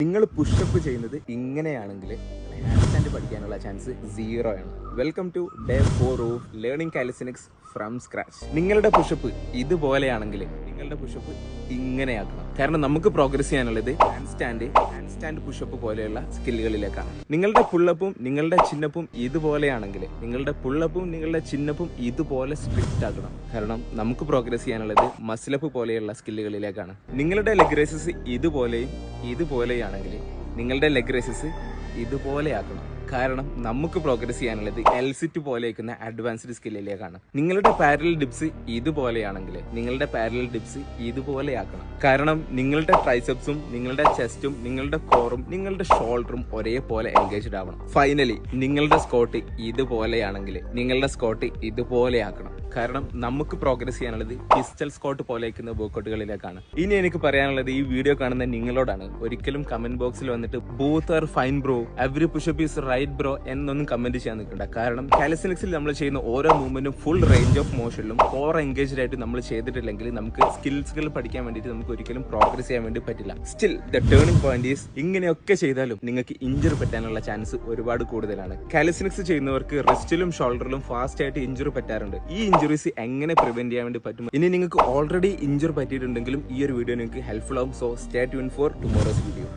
നിങ്ങൾ പുഷപ്പ് ചെയ്യുന്നത് ഇങ്ങനെയാണെങ്കിൽ ഹാൻഡ് സ്റ്റാൻഡ് പഠിക്കാനുള്ള ചാൻസ് 0 ആണ്. Welcome to day 4 of learning calisthenics from scratch. നിങ്ങളുടെ പുഷപ്പ് ഇതുപോലെയാണെങ്കിൽ നിങ്ങളുടെ പുഷപ്പ് ഇങ്ങനെയാക്കണം. കാരണം നമുക്ക് പ്രോഗ്രസ് ചെയ്യാനുള്ളത് ഹാൻഡ് സ്റ്റാൻഡ് പുഷപ്പ് പോലെയുള്ള സ്കില്ലുകളിലേക്കാണ്. നിങ്ങളുടെ പുള്ളപ്പും നിങ്ങളുടെ ചിന്നപ്പും ഇതുപോലെയാണെങ്കിൽ നിങ്ങളുടെ പുള്ളപ്പും നിങ്ങളുടെ ചിന്നപ്പും ഇതുപോലെ സ്ട്രിക്റ്റ് ആക്കണം. കാരണം നമുക്ക് പ്രോഗ്രസ് ചെയ്യാനുള്ളത് മസിലപ്പ് പോലെയുള്ള സ്കില്ലുകളിലേക്കാണ്. നിങ്ങളുടെ ലെഗ് റേസസ് ഇതുപോലെയാണെങ്കിൽ നിങ്ങളുടെ ലെഗ് റേസസ് ഇതുപോലെയാക്കണം. കാരണം നമുക്ക് പ്രോഗ്രസ് ചെയ്യാനുള്ളത് എൽസിറ്റ് പോലെയൊക്കുന്ന അഡ്വാൻസ്ഡ് സ്കില്ലിലേക്കാണ്. നിങ്ങളുടെ പാരലൽ ഡിപ്സ് ഇതുപോലെയാണെങ്കിൽ നിങ്ങളുടെ പാരലൽ ഡിപ്സ് ഇതുപോലെയാക്കണം. കാരണം നിങ്ങളുടെ ട്രൈസെപ്സും നിങ്ങളുടെ ചെസ്റ്റും നിങ്ങളുടെ കോറും നിങ്ങളുടെ ഷോൾഡറും ഒരേപോലെ എൻഗേജ്ഡ് ആവണം. ഫൈനലി നിങ്ങളുടെ സ്കോട്ട് ഇതുപോലെയാണെങ്കിൽ നിങ്ങളുടെ സ്കോട്ട് ഇതുപോലെയാക്കണം. കാരണം നമുക്ക് പ്രോഗ്രസ് ചെയ്യാനുള്ളത് പിസ്റ്റൽ സ്കോട്ട് പോലെയൊക്കുന്ന വർക്കൗട്ടുകളിലേക്കാണ്. ഇനി എനിക്ക് പറയാനുള്ളത് ഈ വീഡിയോ കാണുന്ന നിങ്ങളോടാണ്. ഒരിക്കലും കമന്റ് ബോക്സിൽ വന്നിട്ട് both are fine bro, every pushup is right bro എന്നൊന്നും കമന്റ് ചെയ്യാൻ നിൽക്കണ്ട. കാരണം കാലിസ്തനിക്സിൽ നമ്മൾ ചെയ്യുന്ന ഓരോ മൂവ്മെന്റും ഫുൾ റേഞ്ച് ഓഫ് മോഷനിലും കോർ എൻഗേജ്ഡ് ആയിട്ട് നമ്മൾ ചെയ്തിട്ടില്ലെങ്കിൽ നമുക്ക് സ്കിൽസുകൾ പഠിക്കാൻ വേണ്ടിയിട്ട് നമുക്ക് ഒരിക്കലും പ്രോഗ്രസ് ചെയ്യാൻ വേണ്ടി പറ്റില്ല. Still the turning point is ഇങ്ങനെയൊക്കെ ചെയ്താലും നിങ്ങൾക്ക് ഇഞ്ചുറി പറ്റാനുള്ള ചാൻസ് ഒരുപാട് കൂടുതലാണ്. കാലിസ്തനിക്സ് ചെയ്യുന്നവർക്ക് റിസ്റ്റിലും ഷോൾഡറിലും ഫാസ്റ്റ് ആയിട്ട് ഇഞ്ചുറി പറ്റാറുണ്ട്. ഈ ഇഞ്ചുറീസ് എങ്ങനെ പ്രിവെന്റ് ചെയ്യാൻ വേണ്ടി പറ്റും? ഇനി നിങ്ങൾക്ക് ഓൾറെഡി ഇഞ്ചുറി പറ്റിയിട്ടുണ്ടെങ്കിലും ഈ ഒരു വീഡിയോ നിങ്ങൾക്ക് ഹെൽപ്ഫുൾ ആവും. So stay tune four tomorrow's video.